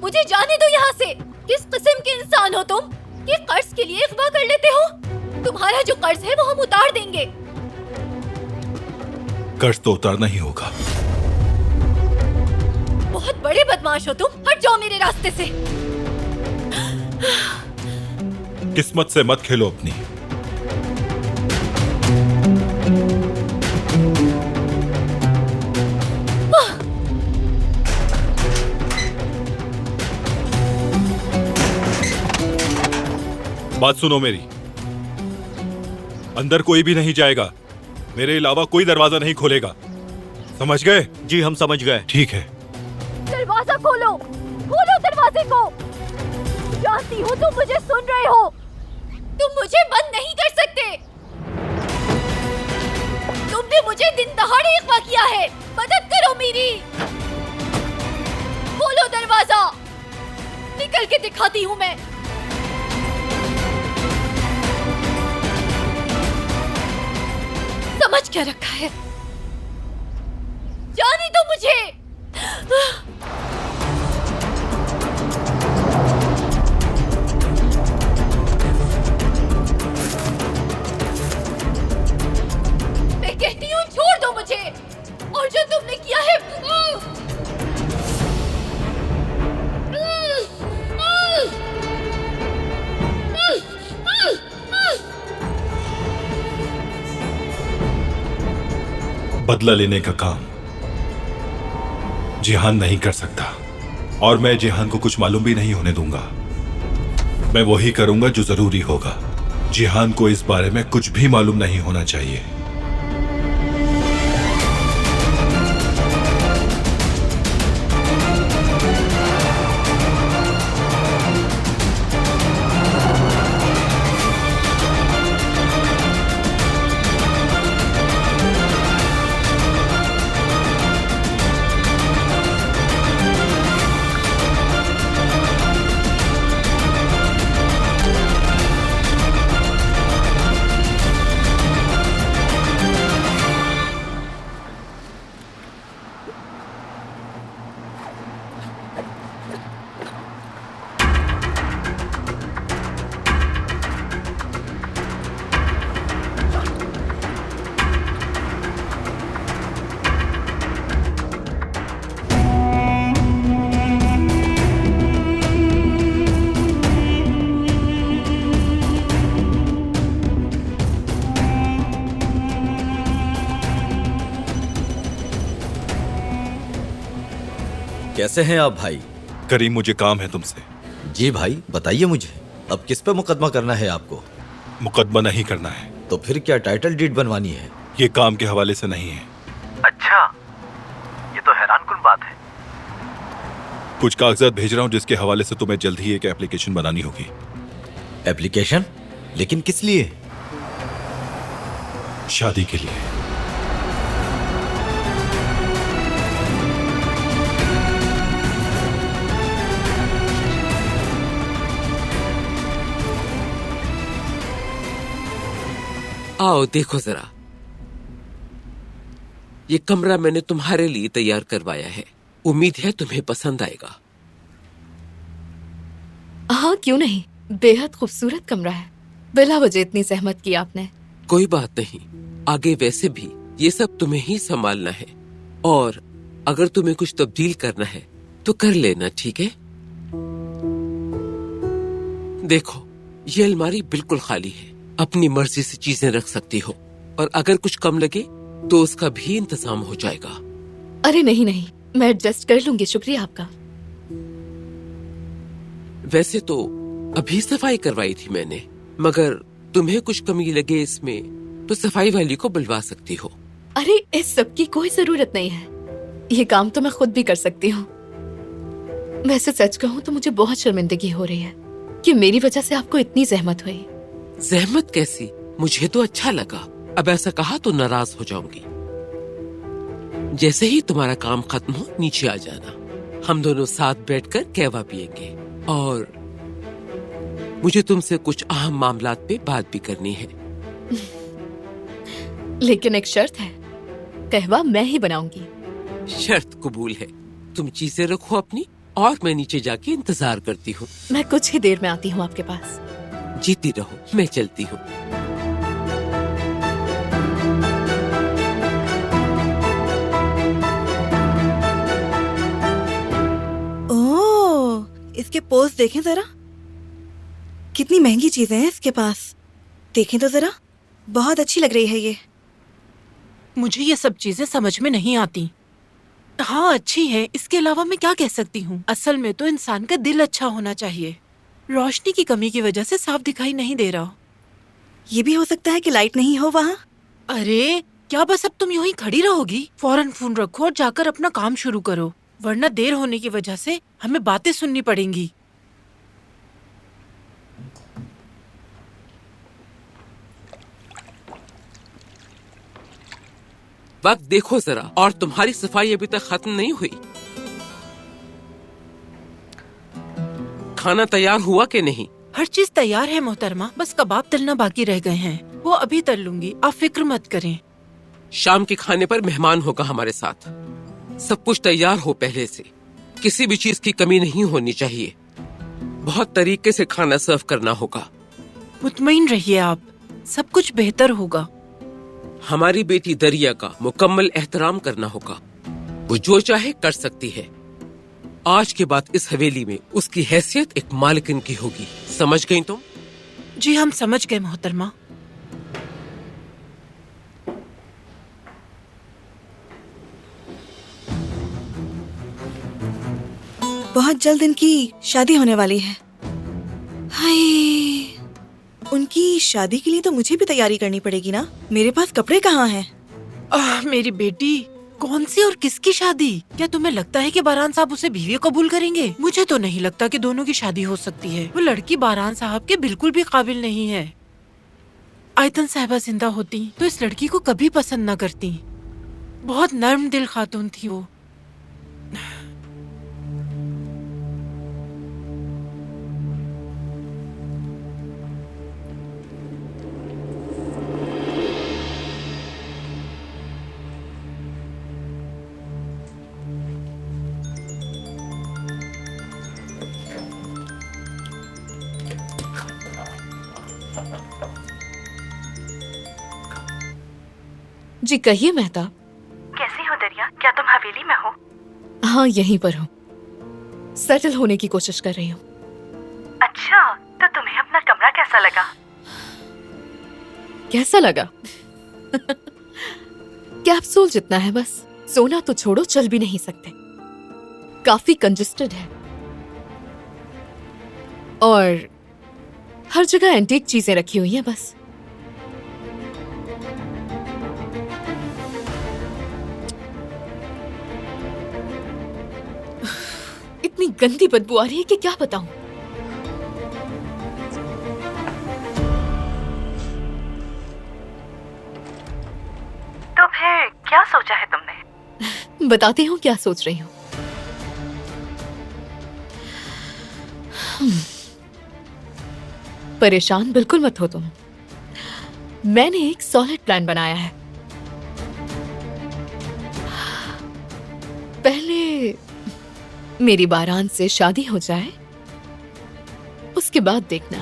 मुझे जाने दो यहाँ से। किस किस्म के इंसान हो तुम कि कर्ज के लिए इख्वा कर लेते हो? तुम्हारा जो कर्ज है वो हम उतार देंगे। कर्ज तो उतारना ही होगा। बहुत बड़े बदमाश हो तुम, हट जाओ मेरे रास्ते से। किस्मत से मत खेलो अपनी। बात सुनो मेरी, अंदर कोई भी नहीं जाएगा, मेरे अलावा कोई दरवाजा नहीं खोलेगा, समझ गए? जी हम समझ गए। ठीक है। दरवाजा खोलो, खोलो दरवाजे को। जानती हूँ तुम मुझे सुन रहे हो, तुम मुझे बंद नहीं कर सकते। तुमने मुझे दिन दहाड़े अगवा किया है, मदद करो मेरी। खोलो दरवाजा, निकल के दिखाती हूँ मैं। समझ क्या रखा है? जाने दो मुझे। मैं कहती हूँ छोड़ दो मुझे, और जो तुमने किया है बदला लेने का काम जिहान नहीं कर सकता, और मैं जिहान को कुछ मालूम भी नहीं होने दूंगा। मैं वही करूंगा जो जरूरी होगा। जिहान को इस बारे में कुछ भी मालूम नहीं होना चाहिए। कैसे हैं आप भाई? करीम, मुझे काम है तुमसे। जी भाई बताइए मुझे, अब किस पे मुकदमा करना है आपको? मुकदमा नहीं करना है। तो फिर क्या टाइटल डीड बनवानी है? ये काम के हवाले से नहीं है। अच्छा, ये तो हैरानकुन बात है। कुछ कागजात भेज रहा हूँ जिसके हवाले से तुम्हें जल्द ही एक एप्लीकेशन बनानी होगी। एप्लीकेशन? लेकिन किस लिए? शादी के लिए। आओ देखो जरा, ये कमरा मैंने तुम्हारे लिए तैयार करवाया है, उम्मीद है तुम्हें पसंद आएगा। हाँ क्यों नहीं, बेहद खूबसूरत कमरा है। बिला वजह इतनी सहमत की आपने। कोई बात नहीं, आगे वैसे भी ये सब तुम्हें ही संभालना है, और अगर तुम्हें कुछ तब्दील करना है तो कर लेना, ठीक है? देखो, ये अलमारी बिल्कुल खाली है, अपनी मर्जी से चीजें रख सकती हो, और अगर कुछ कम लगे तो उसका भी इंतजाम हो जाएगा। अरे नहीं नहीं, मैं एडजस्ट कर लूंगी, शुक्रिया आपका। वैसे तो अभी सफाई करवाई थी मैंने, मगर तुम्हें कुछ कमी लगे इसमें तो सफाई वाली को बुलवा सकती हो। अरे इस सब की कोई जरूरत नहीं है, ये काम तो मैं खुद भी कर सकती हूँ। वैसे सच कहूँ तो मुझे बहुत शर्मिंदगी हो रही है कि मेरी वजह से आपको इतनी जहमत हुई। जहमत कैसी, मुझे तो अच्छा लगा। अब ऐसा कहा तो नाराज हो जाऊंगी। जैसे ही तुम्हारा काम खत्म हो नीचे आ जाना, हम दोनों साथ बैठकर कहवा पियेंगे, और मुझे तुमसे कुछ अहम मामलात पे बात भी करनी है। लेकिन एक शर्त है, कहवा मैं ही बनाऊंगी। शर्त कबूल है, तुम चीजें रखो अपनी और मैं नीचे जाके इंतजार करती हूँ। मैं कुछ ही देर में आती हूँ आपके पास। जीती रहो, मैं चलती हूँ। ओह, इसके पोज देखें जरा, कितनी महंगी चीजें हैं इसके पास। देखें तो जरा, बहुत अच्छी लग रही है ये। मुझे ये सब चीजें समझ में नहीं आती। हाँ अच्छी है, इसके अलावा मैं क्या कह सकती हूँ। असल में तो इंसान का दिल अच्छा होना चाहिए। रोशनी की कमी की वजह से साफ दिखाई नहीं दे रहा। ये भी हो सकता है कि लाइट नहीं हो वहाँ। अरे क्या बस अब तुम यूं ही खड़ी रहोगी? फौरन फोन रखो और जाकर अपना काम शुरू करो, वरना देर होने की वजह से हमें बातें सुननी पड़ेंगी। वक्त देखो जरा, और तुम्हारी सफाई अभी तक खत्म नहीं हुई। खाना तैयार हुआ कि नहीं? हर चीज तैयार है मोहतरमा, बस कबाब तलना बाकी रह गए हैं। वो अभी तल लूंगी, आप फिक्र मत करें। शाम के खाने पर मेहमान होगा हमारे साथ। सब कुछ तैयार हो पहले से, किसी भी चीज की कमी नहीं होनी चाहिए। बहुत तरीके से खाना सर्व करना होगा। मुतमईन रहिए आप, सब कुछ बेहतर होगा। हमारी बेटी दरिया का मुकम्मल एहतराम करना होगा। वो जो चाहे कर सकती है। आज के बाद इस हवेली में उसकी हैसियत एक मालिकिन की होगी। समझ गई तुम? जी हम समझ गए मोहतरमा। बहुत जल्द इनकी शादी होने वाली है। हाय, उनकी शादी के लिए तो मुझे भी तैयारी करनी पड़ेगी ना। मेरे पास कपड़े कहाँ हैं? मेरी बेटी, कौन सी और किसकी शादी? क्या तुम्हें लगता है कि बारान साहब उसे बीवी कबूल करेंगे? मुझे तो नहीं लगता कि दोनों की शादी हो सकती है। वो लड़की बारान साहब के बिल्कुल भी काबिल नहीं है। आयतन साहिबा जिंदा होती तो इस लड़की को कभी पसंद न करती। बहुत नर्म दिल खातून थी वो। जी कहिए मेहताब। कैसी हो दरिया? क्या तुम हवेली में हो? हाँ यहीं पर हूँ, सेटल होने की कोशिश कर रही हूँ। अच्छा, तो तुम्हें अपना कमरा कैसा लगा? कैसा लगा? कैप्सूल जितना है बस। सोना तो छोड़ो, चल भी नहीं सकते। काफी कंजेस्टेड है और हर जगह एंटीक चीजें रखी हुई हैं बस। इतनी गंदी बदबू आ रही है कि क्या बताऊं। तो फिर क्या सोचा है तुमने? बताती हूँ क्या सोच रही हूँ। परेशान बिल्कुल मत हो तुम। मैंने एक सॉलिड प्लान बनाया है। पहले मेरी बारान से शादी हो जाए, उसके बाद देखना।